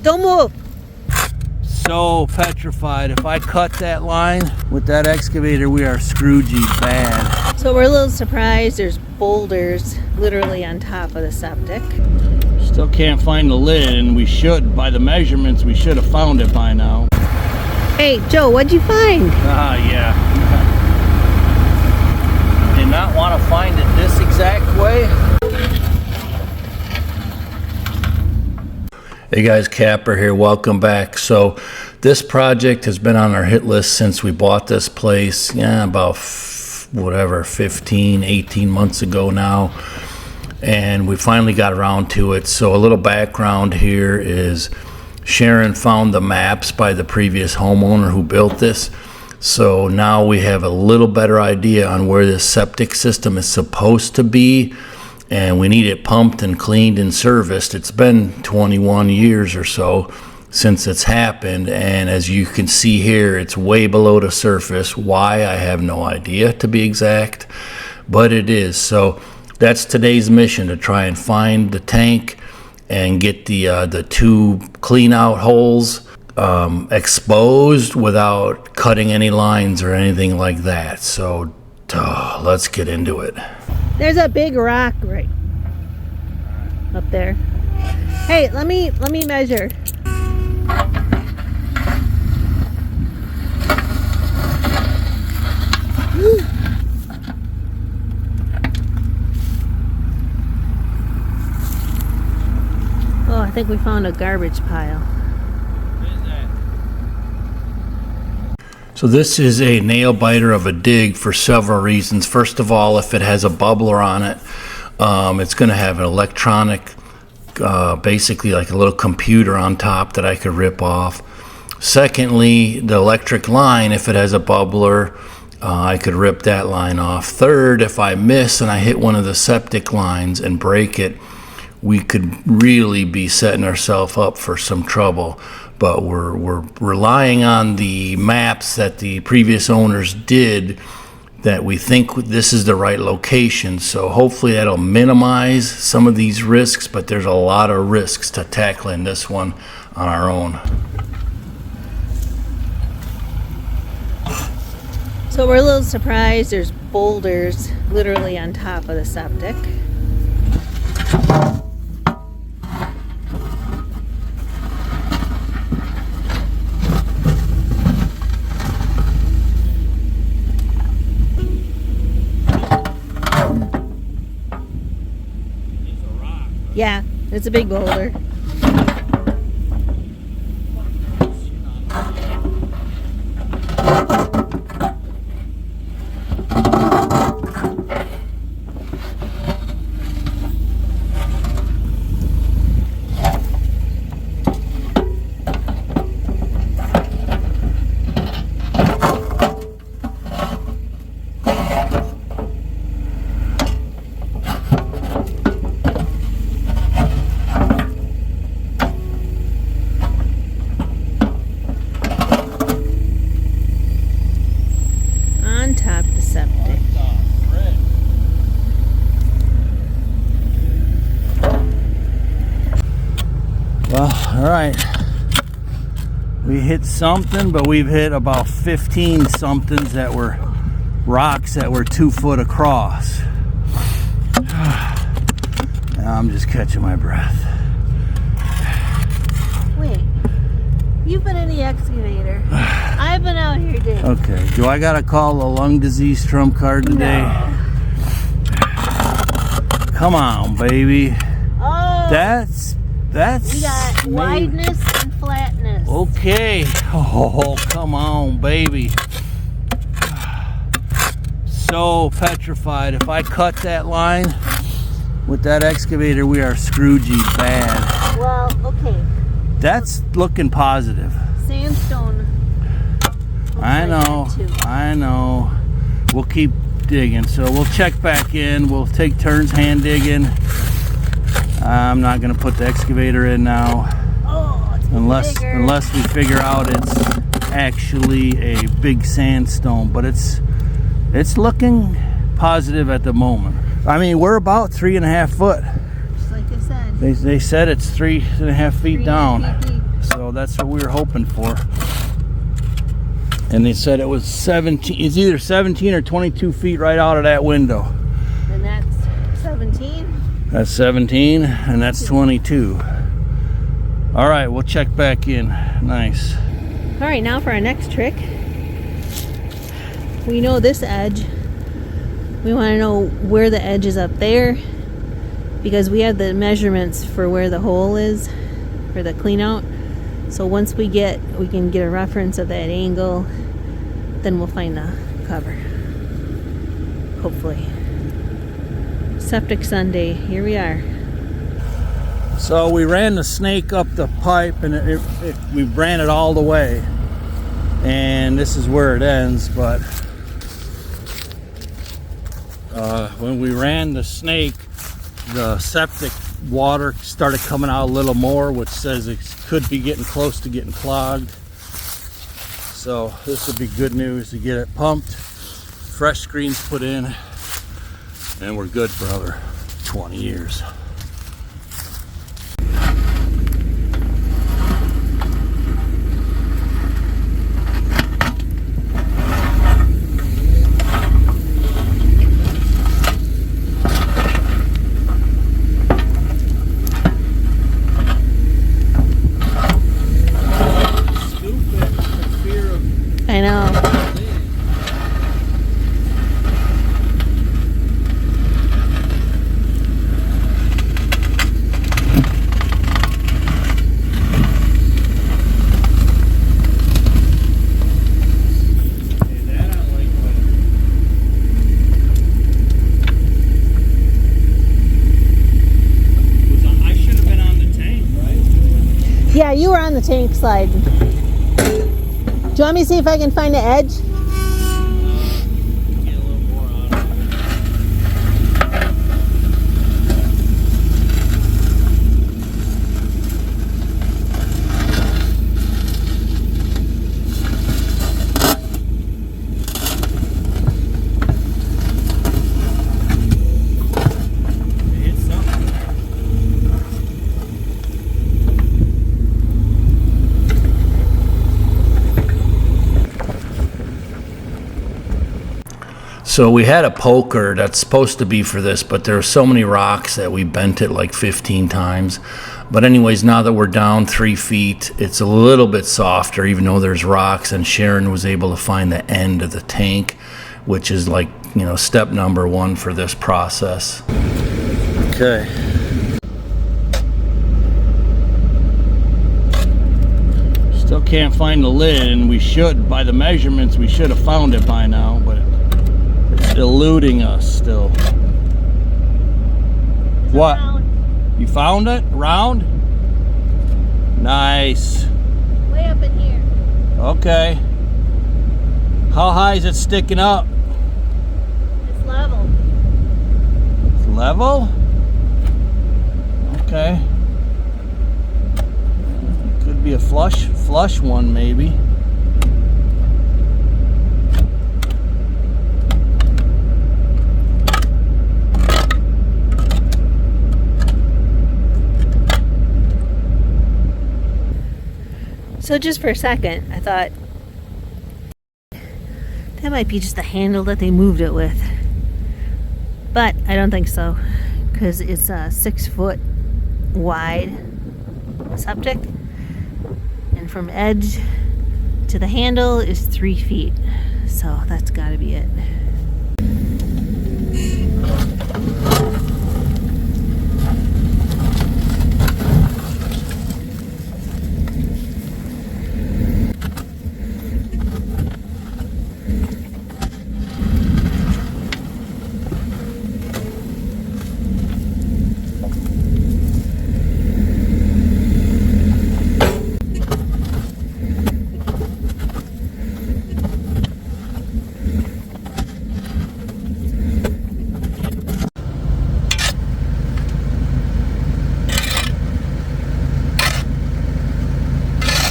Don't move. So petrified. If I cut that line with that excavator, we are Scroogey bad. So we're a little surprised. There's boulders literally on top of the septic. Still can't find the lid, and we should, by the measurements, we should have found it by now. Hey, Joe, what'd you find? Ah, yeah. Did not want to find it this exact way. Hey guys, Kapper here. Welcome back. So this project has been on our hit list since we bought this place, about 15, 18 months ago now. And we finally got around to it. So a little background here is Sharon found the maps by the previous homeowner who built this. So now we have a little better idea on where this septic system is supposed to be. And we need it pumped and cleaned and serviced. It's been 21 years or so since it's happened, and as you can see here, it's way below the surface. Why, I have no idea, to be exact, but it is. So that's today's mission, to try and find the tank and get the two clean out holes exposed without cutting any lines or anything like that. So let's get into it. There's a big rock right up there. Hey, let me measure. Oh, I think we found a garbage pile. So this is a nail biter of a dig for several reasons. First of all, if it has a bubbler on it, it's going to have an electronic, basically like a little computer on top that I could rip off. Secondly, the electric line, if it has a bubbler, I could rip that line off. Third, if I miss and I hit one of the septic lines and break it, we could really be setting ourselves up for some trouble. But we're relying on the maps that the previous owners did, that we think this is the right location. So hopefully that'll minimize some of these risks, but there's a lot of risks to tackling this one on our own. So we're a little surprised. There's boulders literally on top of the septic. Yeah, it's a big boulder. Well, all right, we hit something, but we've hit about 15 somethings that were rocks that were 2 foot across. Now I'm just catching my breath. Wait, you've been in the excavator. I've been out here digging. Okay, do I gotta call the lung disease trump card today? No. Come on, baby. Oh, That's we got wideness and flatness. Okay. Oh, come on, baby. So petrified. If I cut that line with that excavator, we are Scroogey bad. Well, okay. That's looking positive. Sandstone. I know. We'll keep digging. So we'll check back in. We'll take turns hand digging. I'm not going to put the excavator in now, unless we figure out it's actually a big sandstone. But it's looking positive at the moment. I mean, we're about 3.5 foot. Just like I said. They said it's 3.5 feet down. So that's what we were hoping for. And they said it was 17, it's either 17 or 22 feet right out of that window. And that's 17? That's 17 and that's 22. All right, we'll check back in. Nice. All right, now for our next trick. We know this edge. We want to know where the edge is up there, because we have the measurements for where the hole is for the clean out. So once we can get a reference of that angle, then we'll find the cover. Hopefully. Septic Sunday, here we are. So we ran the snake up the pipe, and we ran it all the way. And this is where it ends, but when we ran the snake, the septic water started coming out a little more, which says it could be getting close to getting clogged. So this would be good news to get it pumped, fresh screens put in, and we're good for another 20 years. I know. I should have been on the tank, right? Yeah, you were on the tank slide. Do you want me to see if I can find the edge? Get a little more on it. Hit something. So we had a poker that's supposed to be for this, but there are so many rocks that we bent it like 15 times. But anyways, now that we're down 3 feet, it's a little bit softer, even though there's rocks, and Sharon was able to find the end of the tank, which is like, you know, step number 1 for this process. Okay. Still can't find the lid, and we should, by the measurements, we should have found it by now, but it's eluding us still. What? You found it? Round? Nice. Way up in here. Okay. How high is it sticking up? It's level. It's level? Okay. Could be a flush one maybe. So just for a second, I thought that might be just the handle that they moved it with. But I don't think so, because it's a 6 foot wide septic, and from edge to the handle is 3 feet. So that's got to be it.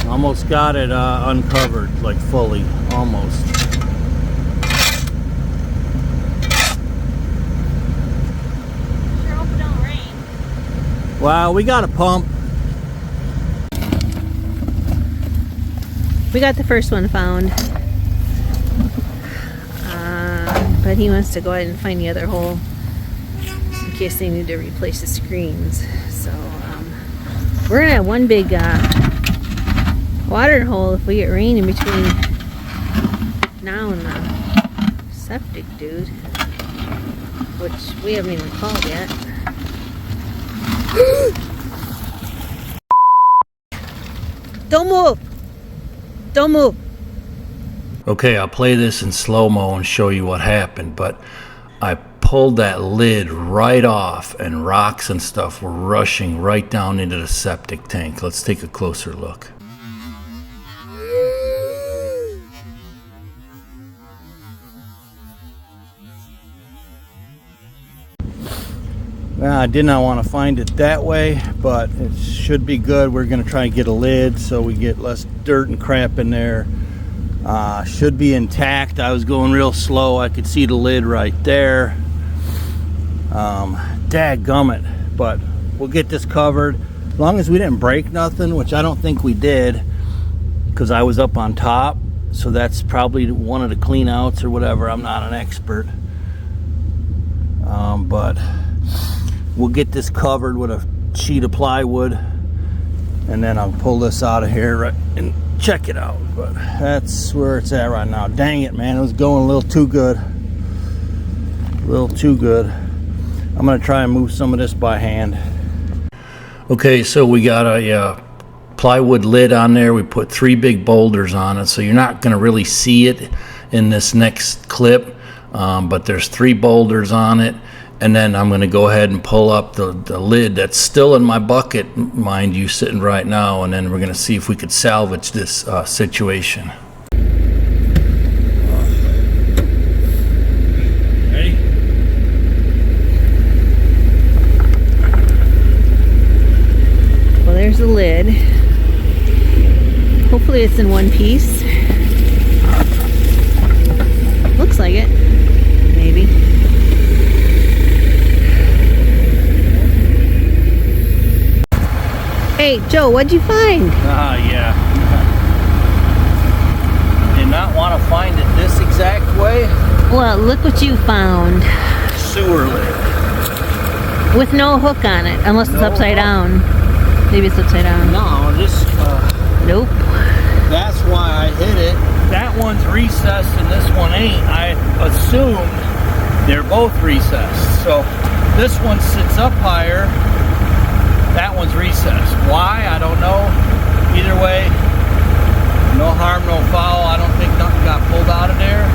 Almost got it uncovered, like fully, almost. Sure hope it don't rain. Wow, we got a pump. We got the first one found. But he wants to go ahead and find the other hole in case they need to replace the screens. So we're gonna have one big water hole if we get rain in between now and the septic dude, which we haven't even called yet. Don't move! Don't move! Okay, I'll play this in slow-mo and show you what happened, but I pulled that lid right off and rocks and stuff were rushing right down into the septic tank. Let's take a closer look. Well, I did not want to find it that way, but it should be good. We're going to try and get a lid so we get less dirt and crap in there. Should be intact. I was going real slow. I could see the lid right there. Dadgummit. But we'll get this covered. As long as we didn't break nothing, which I don't think we did, because I was up on top. So that's probably one of the clean outs or whatever. I'm not an expert. But we'll get this covered with a sheet of plywood. And then I'll pull this out of here right and check it out. But that's where it's at right now. Dang it, man, it was going a little too good. A little too good. I'm gonna try and move some of this by hand. Okay, so we got a plywood lid on there. We put 3 big boulders on it, so you're not gonna really see it in this next clip, but there's 3 boulders on it. And then I'm going to go ahead and pull up the lid that's still in my bucket, mind you, sitting right now. And then we're going to see if we could salvage this situation. Ready? Well, there's the lid. Hopefully it's in one piece. Looks like it. Maybe. Hey, Joe, what'd you find? Yeah. Did not want to find it this exact way. Well, look what you found. Sewer lid. With no hook on it, unless it's No upside hook. down. Maybe it's upside down. No, just Nope. that's why I hit it. That one's recessed and this one ain't. I assumed they're both recessed. So this one sits up higher. That one's recessed. Why? I don't know. Either way, no harm, no foul. I don't think nothing got pulled out of there.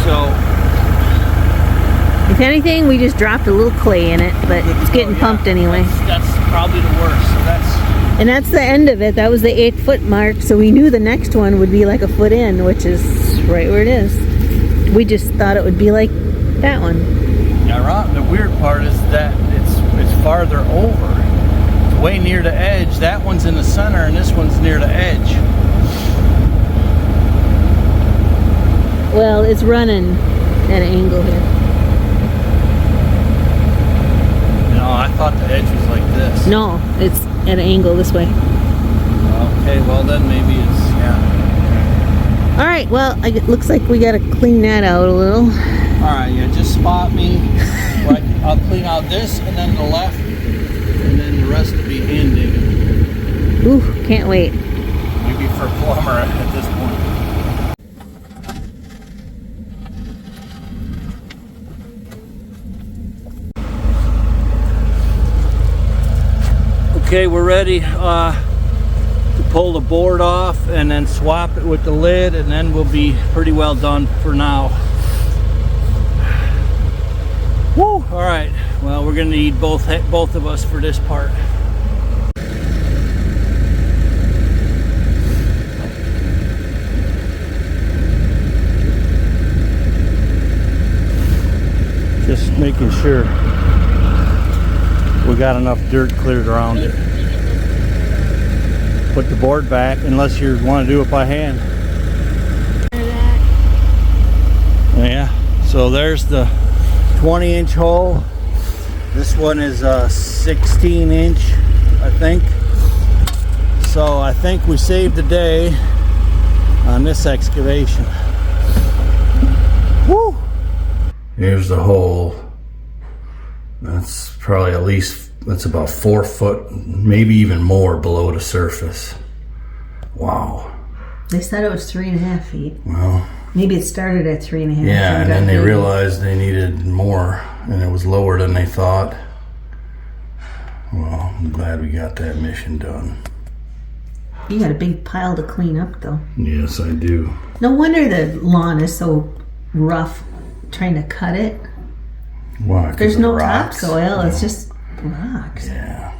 So, If anything, we just dropped a little clay in it, but it's getting pumped anyway. That's probably the worst. So And that's the end of it. That was the 8-foot mark, so we knew the next one would be like a foot in, which is right where it is. We just thought it would be like that one. yeah, right. The weird part is that it's farther over. It's way near the edge. That one's in the center and this one's near the edge. Well, it's running at an angle here. No, I thought the edge was like this. No, it's at an angle this way. Okay, well then maybe it's, yeah. All right, well, it looks like we got to clean that out a little. All right, yeah, just spot me. Right, I'll clean out this and then the left, and then the rest will be hand digging. Ooh, can't wait. Maybe for a plumber at this point. Okay, we're ready to pull the board off and then swap it with the lid, and then we'll be pretty well done for now. Woo! All right. Well, we're gonna need both of us for this part. Just making sure we got enough dirt cleared around it. Put the board back, unless you want to do it by hand. Yeah. So there's the 20-inch hole. This one is a 16-inch, I think. So I think we saved the day. on this excavation. Woo! Here's the hole. That's probably at least, that's about 4 foot, maybe even more below the surface. Wow. They said it was 3.5 feet. Well, maybe it started at 3.5. yeah, and then they realized they needed more, and it was lower than they thought. Well, I'm glad we got that mission done. You got a big pile to clean up, though. Yes, I do. No wonder the lawn is so rough trying to cut it. Why? There's no rocks. topsoil, it's just rocks. Yeah.